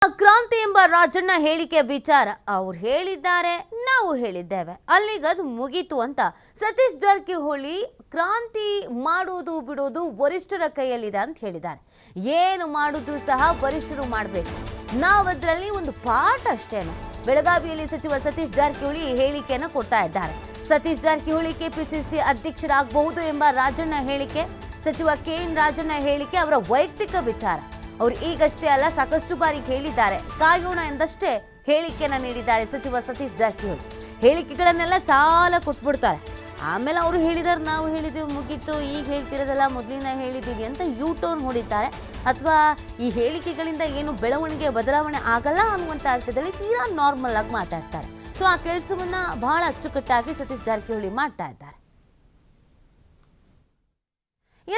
ಕ್ರಾಂತಿ ಎಂಬ ರಾಜಣ್ಣ ಹೇಳಿಕೆ ವಿಚಾರ ಅವ್ರು ಹೇಳಿದ್ದಾರೆ, ನಾವು ಹೇಳಿದ್ದೇವೆ, ಅಲ್ಲಿಗದು ಮುಗೀತು ಅಂತ ಸತೀಶ್ ಜಾರಕಿಹೊಳಿ ಕ್ರಾಂತಿ ಮಾಡೋದು ಬಿಡೋದು ವರಿಷ್ಠರ ಕೈಯಲ್ಲಿದೆ ಅಂತ ಹೇಳಿದ್ದಾರೆ. ಏನು ಮಾಡಿದ್ರು ಸಹ ವರಿಷ್ಠರು ಮಾಡಬೇಕು, ನಾವದ್ರಲ್ಲಿ ಒಂದು ಪಾಠ ಅಷ್ಟೇನು. ಬೆಳಗಾವಿಯಲ್ಲಿ ಸಚಿವ ಸತೀಶ್ ಜಾರಕಿಹೊಳಿ ಹೇಳಿಕೆಯನ್ನು ಕೊಡ್ತಾ ಇದ್ದಾರೆ. ಸತೀಶ್ ಜಾರಕಿಹೊಳಿ ಕೆಪಿಸಿಸಿ ಅಧ್ಯಕ್ಷರಾಗಬಹುದು ಎಂಬ ರಾಜಣ್ಣ ಹೇಳಿಕೆ, ಸಚಿವ ಕೆಎನ್ ರಾಜಣ್ಣ ಹೇಳಿಕೆ ಅವರ ವೈಯಕ್ತಿಕ ವಿಚಾರ. ಅವರು ಈಗಷ್ಟೇ ಅಲ್ಲ, ಸಾಕಷ್ಟು ಬಾರಿ ಹೇಳಿದ್ದಾರೆ. ಕಾಯೋಣ ಎಂದಷ್ಟೇ ಹೇಳಿಕೆಯನ್ನು ನೀಡಿದ್ದಾರೆ ಸಚಿವ ಸತೀಶ್ ಜಾರಕಿಹೊಳಿ. ಹೇಳಿಕೆಗಳನ್ನೆಲ್ಲ ಸಾಲ ಕೊಟ್ಬಿಡ್ತಾರೆ, ಆಮೇಲೆ ಅವರು ಹೇಳಿದಾರೆ, ನಾವು ಹೇಳಿದ್ದೀವಿ, ಮುಗೀತು, ಈಗ ಹೇಳ್ತಿರೋದಲ್ಲ ಮೊದಲಿನ ಹೇಳಿದ್ದೀವಿ ಅಂತ ಟರ್ನ್ ಹೊಡಿತಾರೆ. ಅಥವಾ ಈ ಹೇಳಿಕೆಗಳಿಂದ ಏನು ಬೆಳವಣಿಗೆ ಬದಲಾವಣೆ ಆಗಲ್ಲ ಅನ್ನುವಂಥ ಅರ್ಥದಲ್ಲಿ ತೀರಾ ನಾರ್ಮಲ್ ಆಗಿ ಮಾತಾಡ್ತಾರೆ. ಸೊ ಆ ಕೆಲಸವನ್ನ ಬಹಳ ಅಚ್ಚುಕಟ್ಟಾಗಿ ಸತೀಶ್ ಜಾರಕಿಹೊಳಿ ಮಾಡ್ತಾ ಇದ್ದಾರೆ.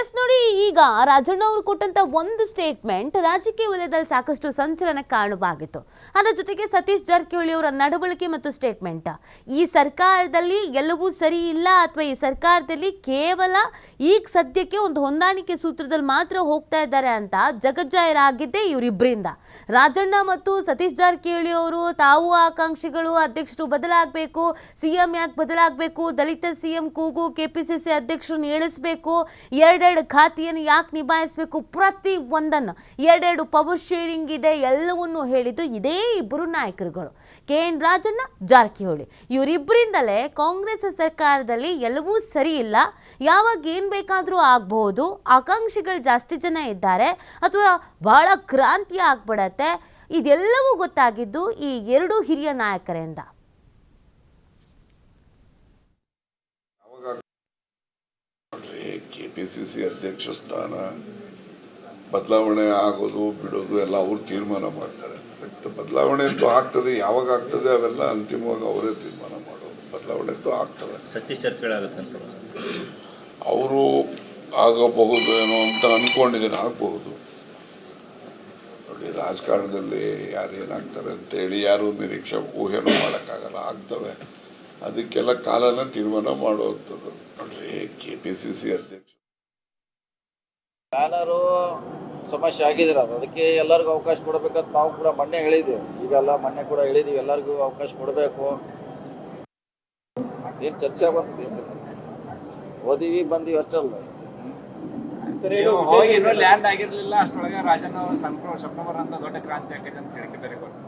ಎಸ್ ನೋಡಿ, ಈಗ ರಾಜಣ್ಣ ಅವರು ಕೊಟ್ಟಂತ ಒಂದು ಸ್ಟೇಟ್ಮೆಂಟ್ ರಾಜಕೀಯ ವಲಯದಲ್ಲಿ ಸಾಕಷ್ಟು ಸಂಚಲನ ಕಾರಣವಾಗಿತ್ತು. ಅದರ ಜೊತೆಗೆ ಸತೀಶ್ ಜಾರಕಿಹೊಳಿ ಅವರ ನಡವಳಿಕೆ ಮತ್ತು ಸ್ಟೇಟ್ಮೆಂಟ್, ಈ ಸರ್ಕಾರದಲ್ಲಿ ಎಲ್ಲವೂ ಸರಿ ಇಲ್ಲ ಅಥವಾ ಈ ಸರ್ಕಾರದಲ್ಲಿ ಕೇವಲ ಈಗ ಸದ್ಯಕ್ಕೆ ಒಂದು ಹೊಂದಾಣಿಕೆ ಸೂತ್ರದಲ್ಲಿ ಮಾತ್ರ ಹೋಗ್ತಾ ಇದ್ದಾರೆ ಅಂತ ಜಗಜ್ಜಾಹೀರಾಗಿದ್ದೆ ಇವರಿಬ್ಬರಿಂದ. ರಾಜಣ್ಣ ಮತ್ತು ಸತೀಶ್ ಜಾರಕಿಹೊಳಿ ಅವರು ತಾವು ಆಕಾಂಕ್ಷಿಗಳು, ಅಧ್ಯಕ್ಷರು ಬದಲಾಗಬೇಕು, ಸಿಎಂ ಯಾಕೆ ಬದಲಾಗಬೇಕು, ದಲಿತ ಸಿಎಂ ಕೂಗು, ಕೆಪಿಸಿಸಿ ಅಧ್ಯಕ್ಷರನ್ನು ಇಳಿಸಬೇಕು, ಎರಡೆರಡು ಖಾತೆಯನ್ನು ಯಾಕೆ ನಿಭಾಯಿಸಬೇಕು, ಪ್ರತಿ ಒಂದನ್ನು ಎರಡೆರಡು ಪವರ್ ಶೇರಿಂಗ್ ಇದೆ, ಎಲ್ಲವನ್ನೂ ಹೇಳಿದ್ದು ಇದೇ ಇಬ್ಬರು ನಾಯಕರುಗಳು, ಕೆಎನ್ ರಾಜಣ್ಣ, ಜಾರಕಿಹೊಳಿ. ಇವರಿಬ್ಬರಿಂದಲೇ ಕಾಂಗ್ರೆಸ್ ಸರ್ಕಾರದಲ್ಲಿ ಎಲ್ಲವೂ ಸರಿ ಇಲ್ಲ, ಯಾವಾಗ ಏನ್ ಬೇಕಾದರೂ ಆಗಬಹುದು, ಆಕಾಂಕ್ಷಿಗಳು ಜಾಸ್ತಿ ಜನ ಇದ್ದಾರೆ ಅಥವಾ ಬಹಳ ಕ್ರಾಂತಿ ಆಗ್ಬಿಡತ್ತೆ, ಇದೆಲ್ಲವೂ ಗೊತ್ತಾಗಿದ್ದು ಈ ಎರಡು ಹಿರಿಯ ನಾಯಕರಿಂದ. ಕೆಪಿಸಿಸಿ ಅಧ್ಯಕ್ಷ ಸ್ಥಾನ ಬದಲಾವಣೆ ಆಗೋದು ಬಿಡೋದು ಎಲ್ಲ ಅವರು ತೀರ್ಮಾನ ಮಾಡ್ತಾರೆ. ಬಟ್ ಬದಲಾವಣೆ ಅಂತೂ ಆಗ್ತದೆ, ಯಾವಾಗ ಆಗ್ತದೆ ಅವೆಲ್ಲ ಅಂತಿಮವಾಗಿ ಅವರೇ ತೀರ್ಮಾನ ಮಾಡೋದು. ಬದಲಾವಣೆ ಅಂತೂ ಆಗ್ತವೆ. ಸತೀಶ್ ಜಾರಕಿಹೊಳಿ ಆಗುತ್ತಂತ ಅವರು ಆಗಬಹುದು ಏನೋ ಅಂತ ಅನ್ಕೊಂಡಿದ್ದೀನಿ, ಆಗಬಹುದು. ನೋಡಿ, ರಾಜಕಾರಣದಲ್ಲಿ ಯಾರೇನಾಗ್ತಾರೆ ಅಂತೇಳಿ ಯಾರು ನಿರೀಕ್ಷೆ ಊಹೆನೂ ಮಾಡೋಕ್ಕಾಗಲ್ಲ, ಆಗ್ತವೆ. ಅದಕ್ಕೆಲ್ಲ ಕಾಲನ ತೀರ್ಮಾನ ಮಾಡುವಂಥದ್ದು. ನೋಡ್ರಿ, ಕೆಪಿಸಿಸಿ ಅಧ್ಯಕ್ಷ ಬ್ಯಾನರು ಸಮಸ್ಯೆ ಆಗಿದ್ರೆ ಅದಕ್ಕೆ ಎಲ್ಲರಿಗೂ ಅವಕಾಶ ಕೊಡಬೇಕಂತ ನಾವು ಕೂಡ ಮೊನ್ನೆ ಹೇಳಿದ್ದೀವಿ. ಈಗಲ್ಲ, ಮೊನ್ನೆ ಕೂಡ ಹೇಳಿದೀವಿ, ಎಲ್ಲರಿಗೂ ಅವಕಾಶ ಕೊಡಬೇಕು. ಏನು ಚರ್ಚೆ ಬಂದಿದೆ, ಓದಿವಿ ಬಂದೀವಿ ಅಷ್ಟಲ್ಲ. ಲ್ಯಾಂಡ್ ಆಗಿರ್ಲಿಲ್ಲ ಅಷ್ಟೊಳಗೆ ರಾಜಣ್ಣ ಅವರು ಸೆಪ್ಟೆಂಬರ್ ಅಂತ ದೊಡ್ಡ ಕ್ರಾಂತಿ ಆಗಿದೆ ಅಂತ ಹೇಳಿಕೆ ಬೇರೆ ಕೊಟ್ಟು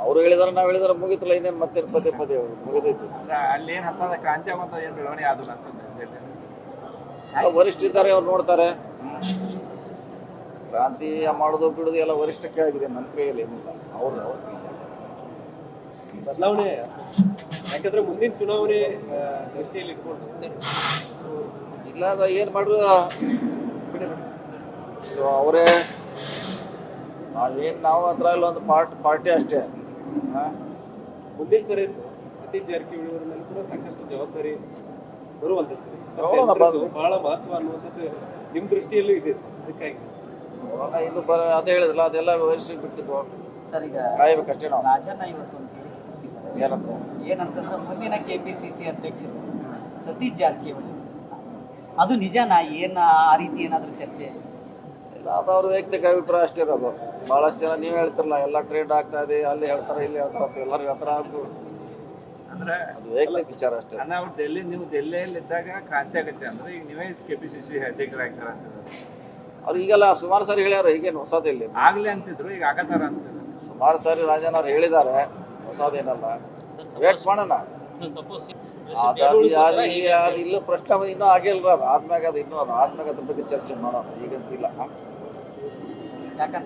ಅವ್ರು ಹೇಳಿದಾರೆ, ನಾವು ಹೇಳಿದಾರೆ, ಮುಗಿತಲ್ಲ, ಇನ್ನೇನು ಮತ್ತೆ ಪದೇ ಪದೇ ಮುಗಿದೈತಿ. ಅಲ್ಲಿ ಏನ್ ಹತ್ತದ ಕ್ರಾಂತಿ ಆಗುವಂತ ಏನ್ ಬೆಳವಣಿಗೆ ಅದು ವರಿಷ್ಠ ಇದ್ದಾರೆ, ಅವ್ರು ನೋಡ್ತಾರೆ. ಕ್ರಾಂತಿ ಮಾಡೋದು ಬಿಡೋದು ಎಲ್ಲ ವರಿಷ್ಠಕ್ಕೆ ಆಗಿದೆ, ನನ್ನ ಕೈಯಲ್ಲಿ ಏನಿಲ್ಲ, ಅವ್ರ ಬದಲಾವಣೆ. ಯಾಕಂದ್ರೆ ಮುಂದಿನ ಚುನಾವಣೆ ದೃಷ್ಟಿಯಲ್ಲಿ ಇಟ್ಕೊಂಡು ಇಲ್ಲ, ಅದ ಏನ್ ಮಾಡ್ರು ಬಿಡಿ. ಸೊ ಅವರೇ ನಾವು ಹತ್ರ ಇಲ್ಲ, ಒಂದು ಪಾರ್ಟಿ ಅಷ್ಟೇ. ಮುಂದಿನ ಸರಿ ಸತೀಶ್ ಜಾರಕಿಹೊಳಿ ಅವರ ಮೇಲೆ ಕೂಡ ಸಾಕಷ್ಟು ಜವಾಬ್ದಾರಿ ಬರುವಂತದ್ದು, ಬಹಳ ಮಹತ್ವ ಅನ್ನುವಂಥದ್ದು ನಿಮ್ ದೃಷ್ಟಿಯಲ್ಲೂ ಇದೆ. ಅದಕ್ಕಾಗಿ ಇನ್ನು ಅದೇ ಹೇಳಿದ್ರಲ್ಲ, ಅದೆಲ್ಲ ವರಿಷ್ಠ ಬಿಟ್ಟಿದ್ವು. ಸರ್, ಈಗ ಕಾಯ್ಬೇಕಷ್ಟೇ ನಾವು. ರಾಜಣ್ಣ ಇವತ್ತು ಏನಂತಂದ್ರೆ ಮುಂದಿನ ಕೆಪಿಸಿಸಿ ಅಧ್ಯಕ್ಷರು ಸತೀಶ್ ಜಾರಕಿಹೊಳಿ, ಅದು ನಿಜನಾ? ಏನ ಆ ರೀತಿ ಏನಾದ್ರೂ ಚರ್ಚೆ ಇಲ್ಲ, ಅದು ಅವ್ರ ವೈಯಕ್ತಿಕ ಅಭಿಪ್ರಾಯ ಅಷ್ಟೇ ಇರೋದು. ಬಹಳಷ್ಟು ಜನ ನೀವು ಹೇಳ್ತಿರಲ್ಲ, ಎಲ್ಲ ಟ್ರೇಡ್ ಆಗ್ತಾ ಇದೆ, ಅಲ್ಲಿ ಹೇಳ್ತಾರೆ, ಇಲ್ಲಿ ಹೇಳ್ತಾರೆ, ಎಲ್ಲರೂ ಹೇಳ್ತಾರ, ಅದು ವೈಯಕ್ತಿಕ ವಿಚಾರ ಅಷ್ಟೇ. ನೀವು ಡೆಲ್ಲಿಯಲ್ಲಿ ಇದ್ದಾಗ ಕ್ರಾಂತಿ ಆಗುತ್ತೆ ಅಂದ್ರೆ ಈಗ ನೀವೇ ಕೆಪಿಸಿಸಿ ಅಧ್ಯಕ್ಷರಾಗ್ತಾರ ಅಂತ ಅವ್ರು ಈಗೆಲ್ಲ ಸುಮಾರು ಸಾರಿ ಹೇಳ್ಯಾರ, ಈಗೇನು ಹೊಸದಿಲ್ಲ, ಆಗ್ಲಿ ಅಂತಿದ್ರು, ಈಗ ಆಗತ್ತಾರ ಅಂತಿದ್ರು. ಸುಮಾರು ಸಾರಿ ರಾಜಣ್ಣ ಅವ್ರು ಹೇಳಿದ್ದಾರೆ, ಹೊಸದೇನಲ್ಲ. ವೇಟ್ ಮಾಡೋಣ. ಅದು ಇಲ್ಲ ಪ್ರಶ್ನೆ ಇನ್ನೂ ಆಗಿಲ್ರ, ಅದು ಆದ್ಮ್ಯಾಗ ಅದ್ರ ಬಗ್ಗೆ ಚರ್ಚೆ ಮಾಡೋಣ, ಈಗಂತಿಲ್ಲ. ಯಾಕಂತ